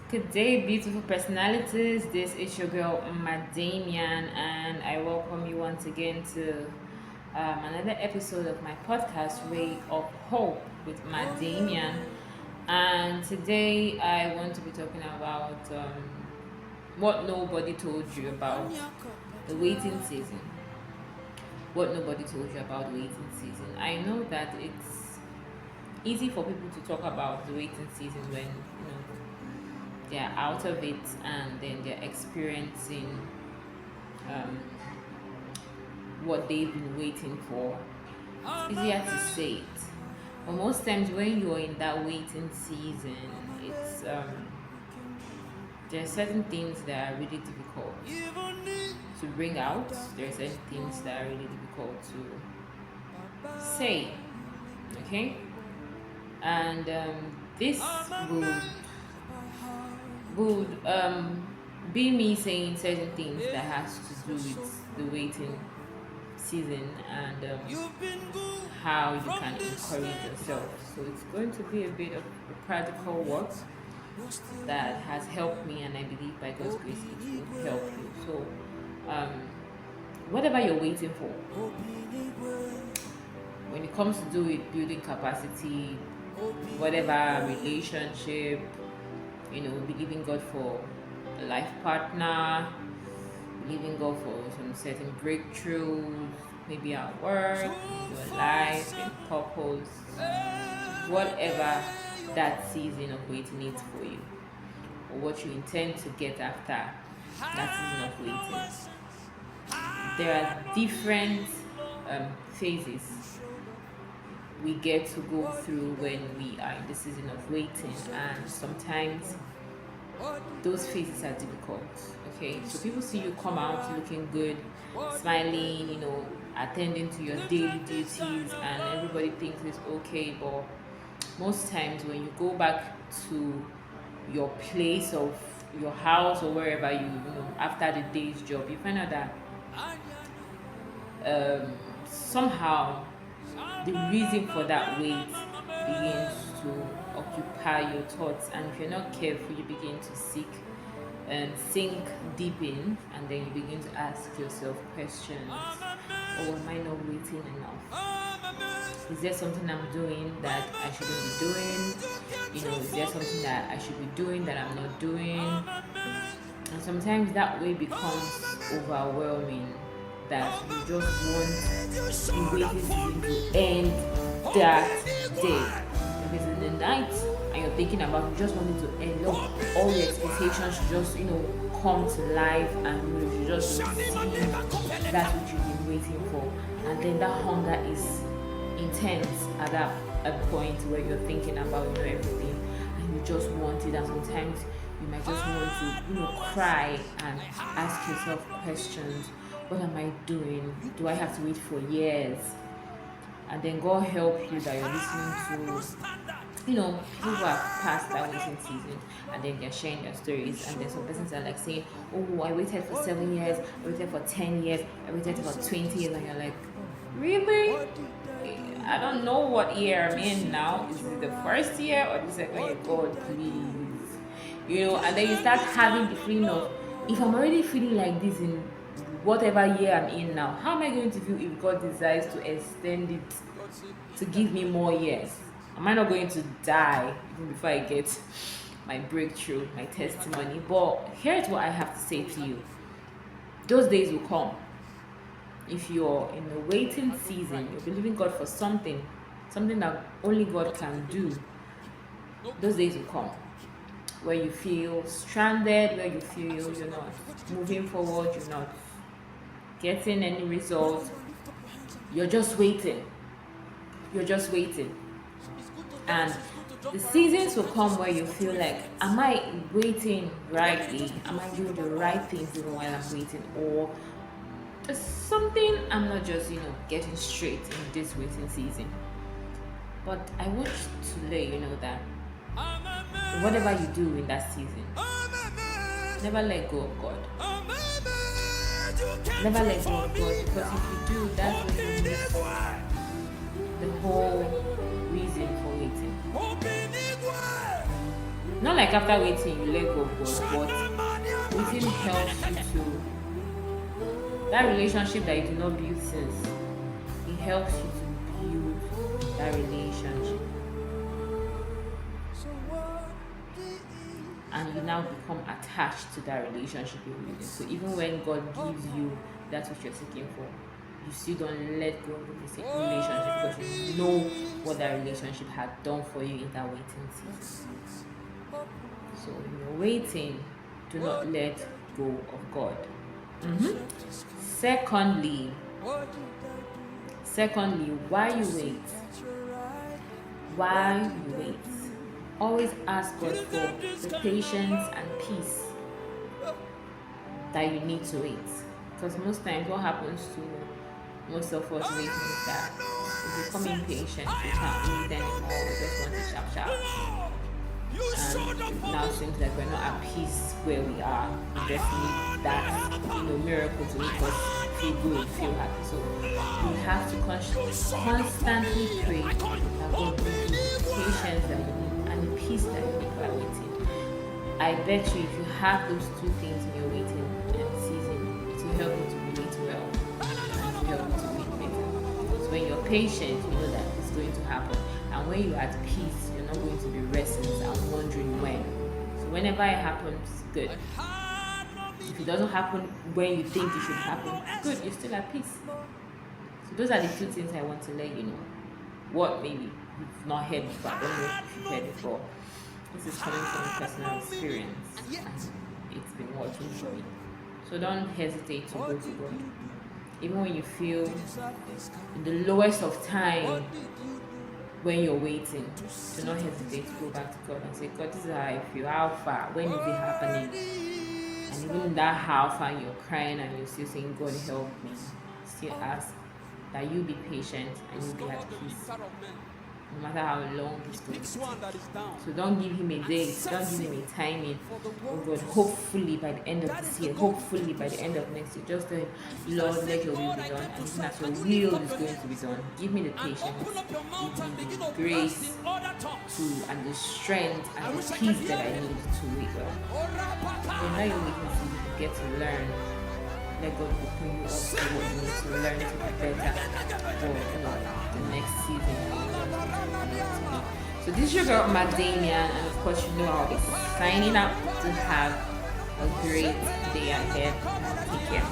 Good day, beautiful personalities. This is your girl, Madamian, and I welcome you once again to another episode of my podcast, Ray of Hope with Madamian. And today I want to be talking about what nobody told you about the waiting season. What nobody told you about the waiting season. I know that it's easy for people to talk about the waiting season when they're out of it and then they're experiencing um, what they've been waiting for. It's easier to say it, but most times when you're in that waiting season, it's there are certain things that are really difficult to bring out. There are certain things that are really difficult to say. Okay, and this will be me saying certain things that has to do with the waiting season and how you can encourage yourself. So it's going to be a bit of a practical work that has helped me, and I believe by God's grace it will help you. So um, whatever you're waiting for, when it comes to do with building capacity, whatever relationship, believing God for a life partner, believing God for some certain breakthroughs, maybe at work, your life, and purpose, whatever that season of waiting is for you, or what you intend to get after that season of waiting. There are different phases we get to go through when we are in the season of waiting, and sometimes those phases are difficult. Okay, so people see you come out looking good, smiling, attending to your daily duties, and everybody thinks it's okay. But most times when you go back to your place of your house or wherever after the day's job, you find out that somehow the reason for that weight begins to occupy your thoughts, and if you're not careful you begin to seek and sink deep in, and then you begin to ask yourself questions. Oh, am I not waiting enough? Is there something I'm doing that I shouldn't be doing? Is there something that I should be doing that I'm not doing? And sometimes that way becomes overwhelming, that you just want the waiting season to end that day. If it's in the night and you're thinking about, you just want it to end, all your expectations should just come to life, and you should just receive that's what you've been waiting for. And then that hunger is intense at that a point where you're thinking about everything, and you just want it. And sometimes you might just want to cry and ask yourself questions. What am I doing? Do I have to wait for years? And then God help you that you're listening to people who have passed that waiting season, and then they're sharing their stories, and then some persons are like saying, oh, I waited for 7 years, I waited for 10 years, I waited for 20 years, and you're like, really? I don't know what year I'm in now. Is it the first year or the second year? God, please. And then you start having the feeling of, if I'm already feeling like this in whatever year I'm in now, how am I going to feel if God decides to extend it to give me more years? Am I not going to die even before I get my breakthrough, my testimony? But here's what I have to say to you. Those days will come. If you're in the waiting season, you're believing God for something that only God can do, those days will come where you feel stranded, where you feel you're not moving forward, you're not getting any results. You're just waiting. And the seasons will come where you feel like, am I waiting rightly? Am I doing the right things even while I'm waiting? Or there's something I'm not just, getting straight in this waiting season. But I want to let you know that whatever you do in that season, never let go of God. Never let go of God, because if you do, that's when you miss the whole reason for waiting. Not like after waiting you let go of God, but waiting helps you to that relationship that you did not build since. It helps you to build that relationship, and you now become attached to that relationship you're building. So even when God gives you that which you're seeking for, you still don't let go of the relationship because you know what that relationship had done for you in that waiting season. So when you're waiting, do not let go of God. Secondly, why you wait? While you wait, always ask God for the patience and peace that you need to wait. Because most times, what happens to most of us waiting is that we become impatient, we can't wait anymore, we just want it sharp, sharp. And it now seems like we're not at peace where we are. We just need that, miracle to make us feel good, feel happy. So we have to constantly pray that God will give you the patience that you need and the peace that you need while waiting. I bet you if you have those two things in your waiting season, it will help you to relate well and it will help you to wait better. So when you're patient, you know that it's going to happen. And when you're at peace, you're not going to be restless and wondering when. So whenever it happens, good. If it doesn't happen when you think it should happen, good, you're still at peace. So those are the two things I want to let you know. What maybe you've not heard before, I don't know if you've heard before. This is coming from personal experience and it's been working for me. So don't hesitate to go to God. Even when you feel in the lowest of time, when you're waiting, do not hesitate to go back to God and say, God, this is how I feel, how far, when is it happening? And even in that how far you're crying and you're still saying, God help me, still ask that you be patient and you be at peace, no matter how long it's going to take. So don't give him a date, don't give him a timing. Oh God, hopefully by the end of this year, hopefully by the end of next year, just tell him, Lord, let your will be done, and even as your will is going to be done, give me the patience, give me the grace and the strength and the peace that I need to wait well. And now you're waiting so you get to learn. Let God open you up to what you need to learn to be better for the next season. So this is your girl Macdamian, and of course you know I'll be signing up to have a great day ahead. Take care.